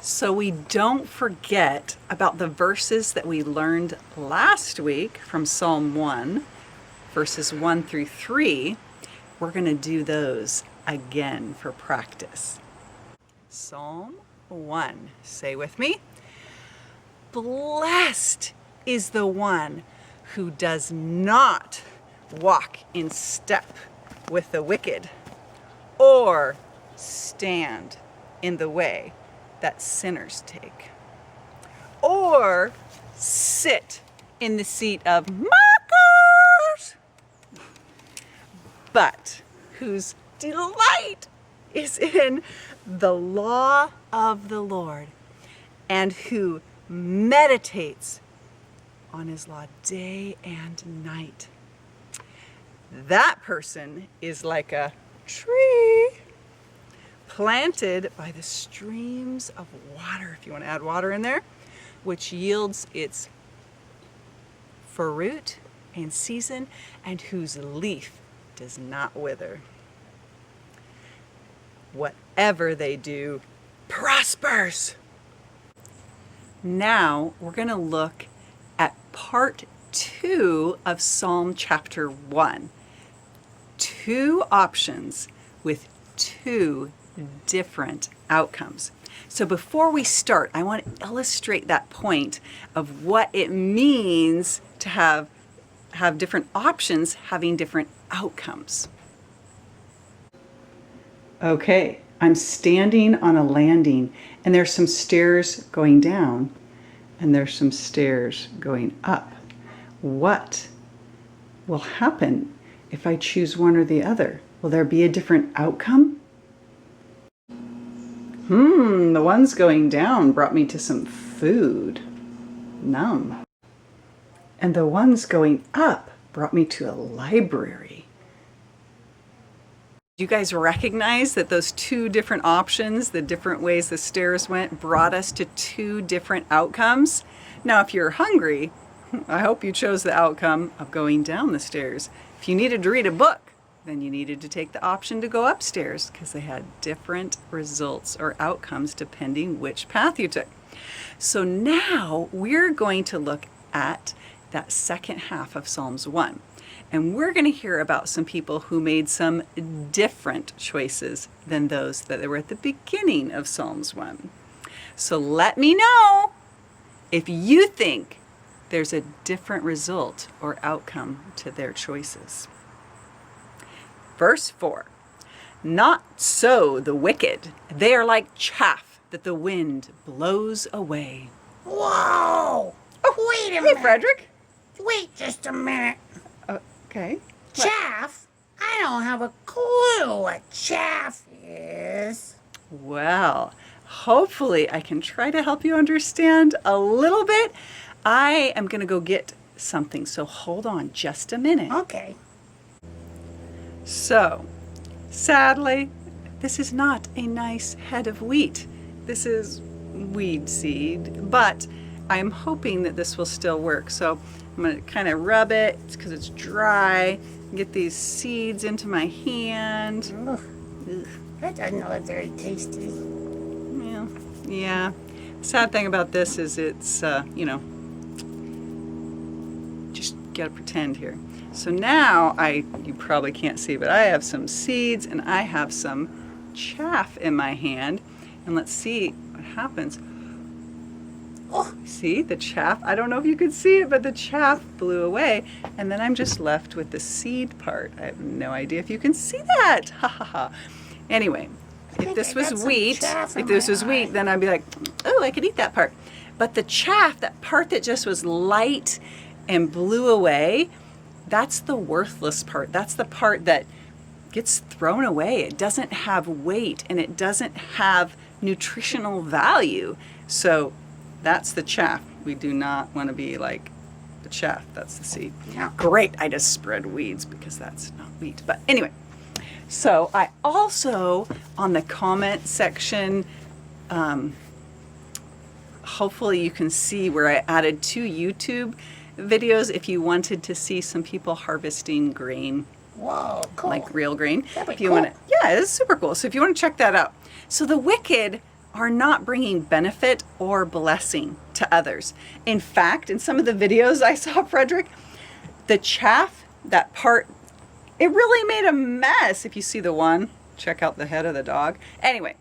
So we don't forget about the verses that we learned last week from Psalm 1, verses 1 through 3. We're going to do those again for practice. Psalm 1, say with me. Blessed is the one who does not walk in step with the wicked, or stand in the way that sinners take, or sit in the seat of mockers, but whose delight is in the law of the Lord, and who meditates on his law day and night. That person is like a tree planted by the streams of water, if you want to add water in there, which yields its fruit in season, and whose leaf does not wither. Whatever they do prospers. Now we're going to look at part 2 of Psalm chapter 1. 2 options with 2 different outcomes. So before we start, I want to illustrate that point of what it means to have different options having different outcomes. Okay, I'm standing on a landing, and there's some stairs going down, and there's some stairs going up. What will happen if I choose one or the other? Will there be a different outcome? The ones going down brought me to some food. Numb. And the ones going up brought me to a library. Do you guys recognize that those 2 different options, the different ways the stairs went, brought us to 2 different outcomes? Now, if you're hungry, I hope you chose the outcome of going down the stairs. If you needed to read a book, then you needed to take the option to go upstairs, because they had different results or outcomes depending which path you took. So now we're going to look at that second half of Psalms 1. And we're going to hear about some people who made some different choices than those that were at the beginning of Psalms 1. So let me know if you think there's a different result or outcome to their choices. Verse 4, not so the wicked. They are like chaff that the wind blows away. Whoa! Wait a minute. Hey, Frederick. Wait just a minute. Okay. Chaff? I don't have a clue what chaff is. Well, hopefully I can try to help you understand a little bit. I am going to go get something, so hold on just a minute. Okay. So, sadly, this is not a nice head of wheat. This is weed seed, but I'm hoping that this will still work. So I'm going to kind of rub it because it's dry, get these seeds into my hand. Ugh. That doesn't look very tasty. Yeah. Sad thing about this is it's, just gotta pretend here. So now you probably can't see, but I have some seeds and I have some chaff in my hand. And let's see what happens. Oh, see the chaff? I don't know if you could see it, but the chaff blew away. And then I'm just left with the seed part. I have no idea if you can see that. Ha ha ha. Anyway, if this was wheat, then I'd be like, oh, I could eat that part. But the chaff, that part that just was light and blew away, that's the worthless part. That's the part that gets thrown away. It doesn't have weight and it doesn't have nutritional value. So that's the chaff. We do not want to be like the chaff. That's the seed. Yeah. Great. I just spread weeds because that's not wheat. But anyway, so I also, on the comment section, hopefully you can see where I added 2 YouTube videos if you wanted to see some people harvesting grain. Whoa, cool. Like real grain. That'd be If you cool. want to, yeah, it's super cool. So if you want to check that out. So the wicked are not bringing benefit or blessing to others. In fact, in some of the videos I saw, Frederick, the chaff, that part, it really made a mess. If you see the one, check out the head of the dog. Anyway,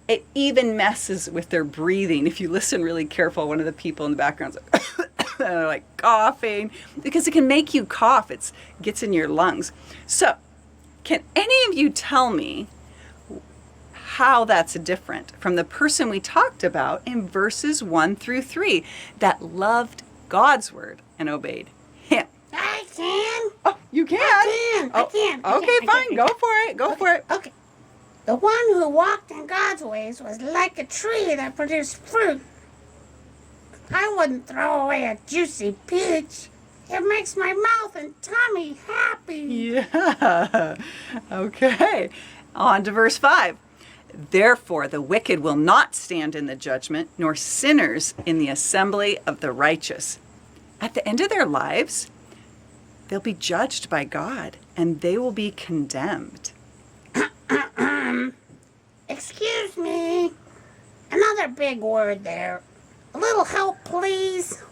it even messes with their breathing. If you listen really careful, one of the people in the background is like, they're like coughing, because it can make you cough. It gets in your lungs. So, can any of you tell me how that's different from the person we talked about in verses 1 through 3 that loved God's word and obeyed Him? I can. Oh, you can? I can. Okay, fine. Go for it. Go for it. Okay. The one who walked in God's ways was like a tree that produced fruit. I wouldn't throw away a juicy peach. It makes my mouth and tummy happy. Yeah. Okay. On to verse 5. Therefore, the wicked will not stand in the judgment, nor sinners in the assembly of the righteous. At the end of their lives, they'll be judged by God, and they will be condemned. Excuse me. Another big word there. A little help, please.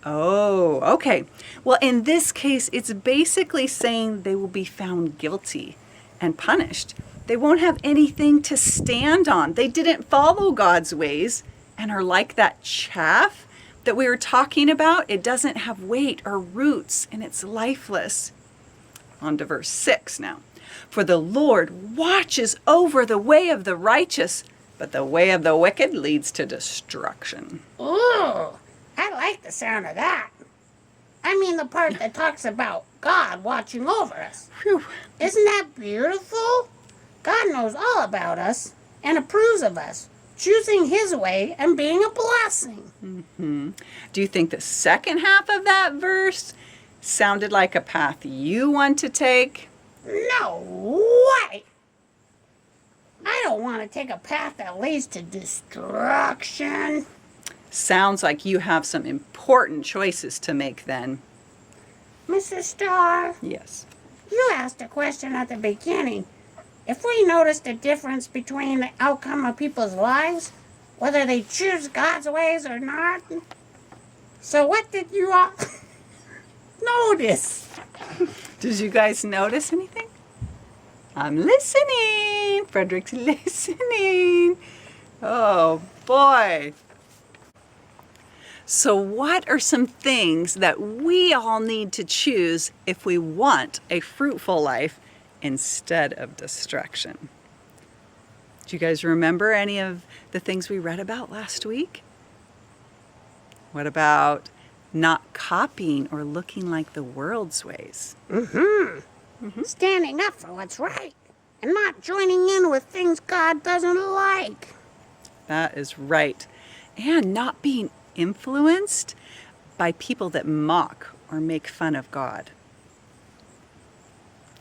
Oh, okay. Well, in this case, it's basically saying they will be found guilty and punished. They won't have anything to stand on. They didn't follow God's ways and are like that chaff that we were talking about. It doesn't have weight or roots, and it's lifeless. On to verse 6 now. For the Lord watches over the way of the righteous, but the way of the wicked leads to destruction. Ooh, I like the sound of that. I mean the part that talks about God watching over us. Whew. Isn't that beautiful? God knows all about us and approves of us, choosing His way and being a blessing. Mm-hmm. Do you think the second half of that verse sounded like a path you want to take? No way! I don't want to take a path that leads to destruction. Sounds like you have some important choices to make then. Mrs. Starr, Yes. you asked a question at the beginning. If we noticed a difference between the outcome of people's lives, whether they choose God's ways or not. So what did you all notice? Did you guys notice anything? I'm listening. Frederick's listening. Oh, boy. So what are some things that we all need to choose if we want a fruitful life instead of destruction? Do you guys remember any of the things we read about last week? What about not copying or looking like the world's ways? Standing up for what's right and not joining in with things God doesn't like. That is right. And not being influenced by people that mock or make fun of God.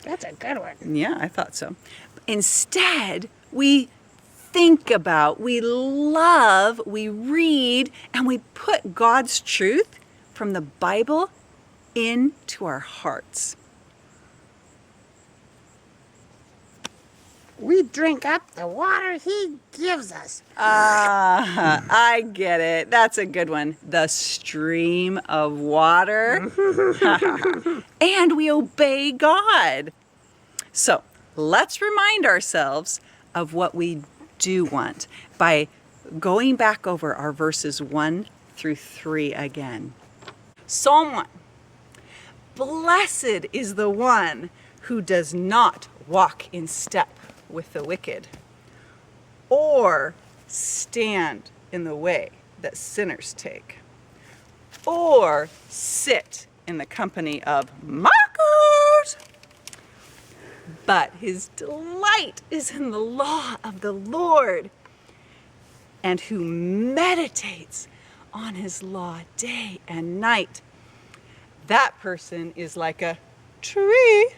That's a good one. Yeah, I thought so. Instead, we think about, we love, we read, and we put God's truth from the Bible into our hearts. We drink up the water He gives us. I get it. That's a good one. The stream of water. And we obey God. So let's remind ourselves of what we do want by going back over our verses 1 through 3 again. Psalm 1. Blessed is the one who does not walk in step with the wicked, or stand in the way that sinners take, or sit in the company of mockers. But his delight is in the law of the Lord, and who meditates on his law day and night. That person is like a tree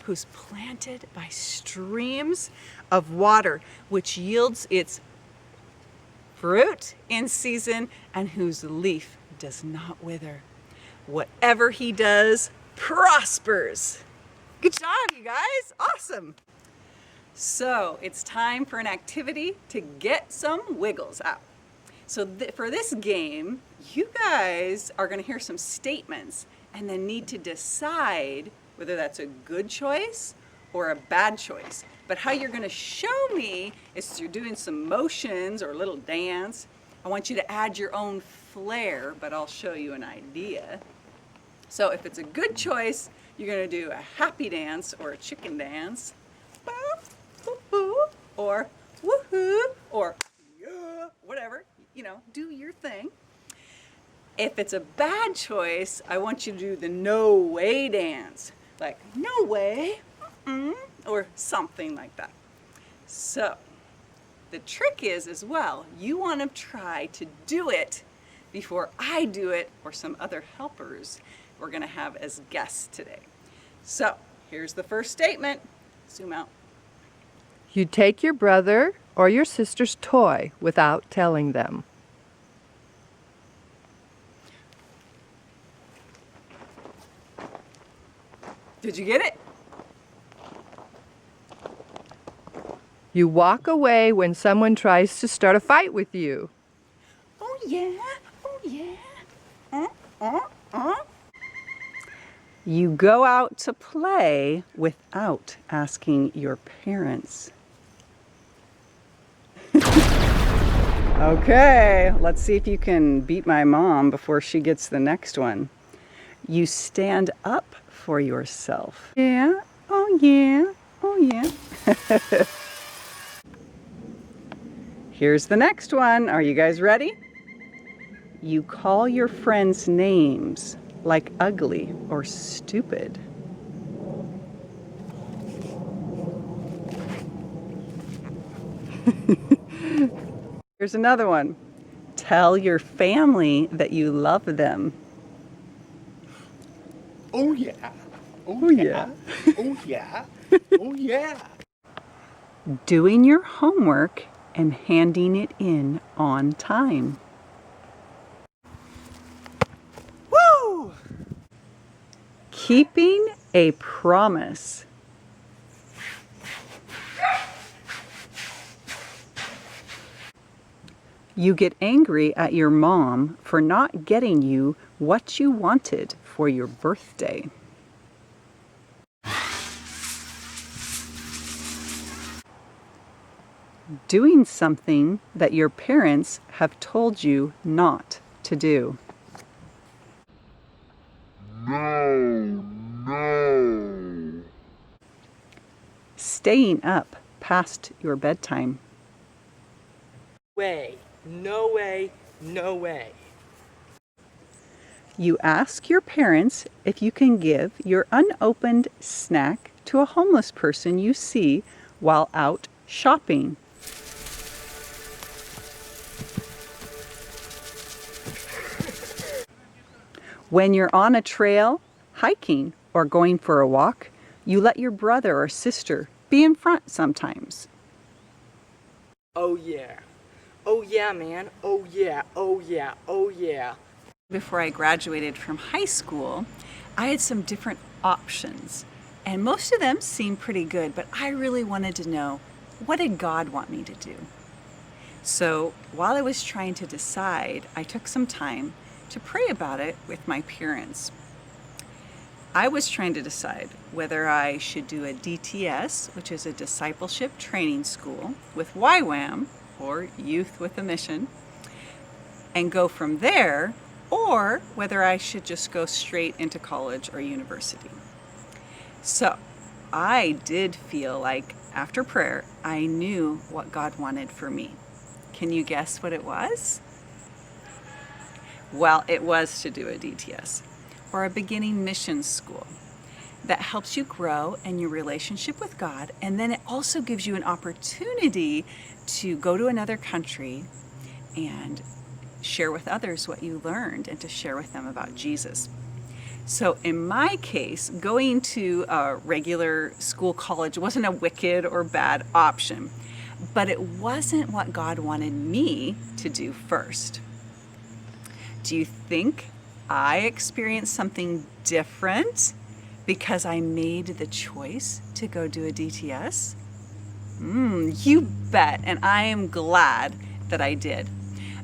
who's planted by streams of water, which yields its fruit in season, and whose leaf does not wither. Whatever he does prospers. Good job, you guys. Awesome. So it's time for an activity to get some wiggles out. So for this game, you guys are going to hear some statements and then need to decide whether that's a good choice or a bad choice. But how you're going to show me is through doing some motions or a little dance. I want you to add your own flair, but I'll show you an idea. So if it's a good choice, you're going to do a happy dance or a chicken dance, or woohoo, or yeah, whatever, do your thing. If it's a bad choice, I want you to do the no way dance, like no way, or something like that. So the trick is as well, you want to try to do it before I do it or some other helpers we're going to have as guests today. So here's the first statement. Zoom out. You take your brother or your sister's toy without telling them. Did you get it? You walk away when someone tries to start a fight with you. Oh yeah, oh yeah. You go out to play without asking your parents. Okay, let's see if you can beat my mom before she gets the next one. You stand up for yourself. Yeah, oh yeah, oh yeah. Here's the next one. Are you guys ready? You call your friends names like ugly or stupid. Here's another one. Tell your family that you love them. Oh yeah. Oh yeah. Oh yeah. Oh yeah. Doing your homework and handing it in on time. Woo! Keeping a promise. You get angry at your mom for not getting you what you wanted for your birthday. Doing something that your parents have told you not to do. No. Staying up past your bedtime. Way. No way. No way. You ask your parents if you can give your unopened snack to a homeless person you see while out shopping. When you're on a trail, hiking, or going for a walk, you let your brother or sister be in front sometimes. Oh yeah. Oh yeah, man. Oh yeah. Oh yeah. Oh yeah. Before I graduated from high school, I had some different options, and most of them seemed pretty good, but I really wanted to know, what did God want me to do? So while I was trying to decide, I took some time to pray about it with my parents. I was trying to decide whether I should do a DTS, which is a discipleship training school, with YWAM, or Youth with a Mission, and go from there, or whether I should just go straight into college or university. So I did feel like after prayer, I knew what God wanted for me. Can you guess what it was? Well, it was to do a DTS, or a beginning mission school, that helps you grow in your relationship with God, and then it also gives you an opportunity to go to another country and share with others what you learned and to share with them about Jesus. So in my case, going to a regular school college wasn't a wicked or bad option, but it wasn't what God wanted me to do first. Do you think I experienced something different because I made the choice to go do a DTS? You bet, and I am glad that I did.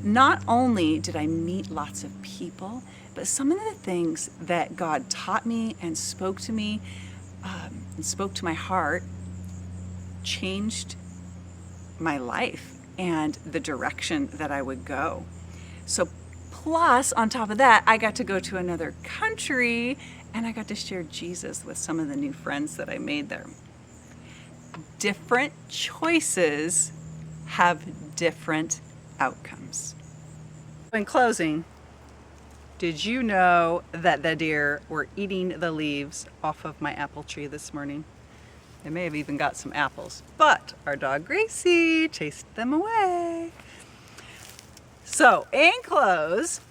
Not only did I meet lots of people, but some of the things that God taught me and spoke to me and spoke to my heart changed my life and the direction that I would go. So plus, on top of that, I got to go to another country and I got to share Jesus with some of the new friends that I made there. Different choices have different outcomes. In closing, did you know that the deer were eating the leaves off of my apple tree this morning? They may have even got some apples, but our dog Gracie chased them away. So, in close,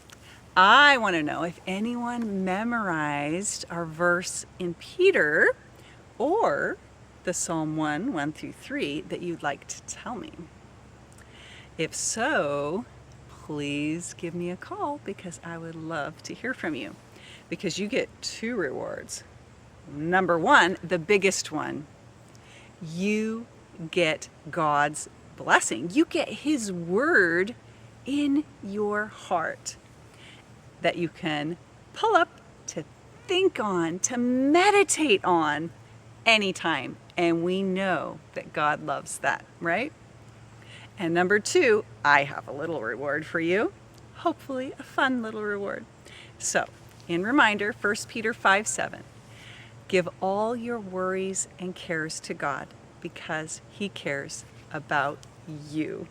I want to know if anyone memorized our verse in Peter or the Psalm 1 through 3 that you'd like to tell me. If so, please give me a call because I would love to hear from you because you get 2 rewards. Number 1, the biggest one, you get God's blessing. You get His word in your heart that you can pull up to think on, to meditate on anytime. And we know that God loves that, right? And number 2, I have a little reward for you. Hopefully a fun little reward. So, in reminder, 1 Peter 5:7. Give all your worries and cares to God because He cares about you.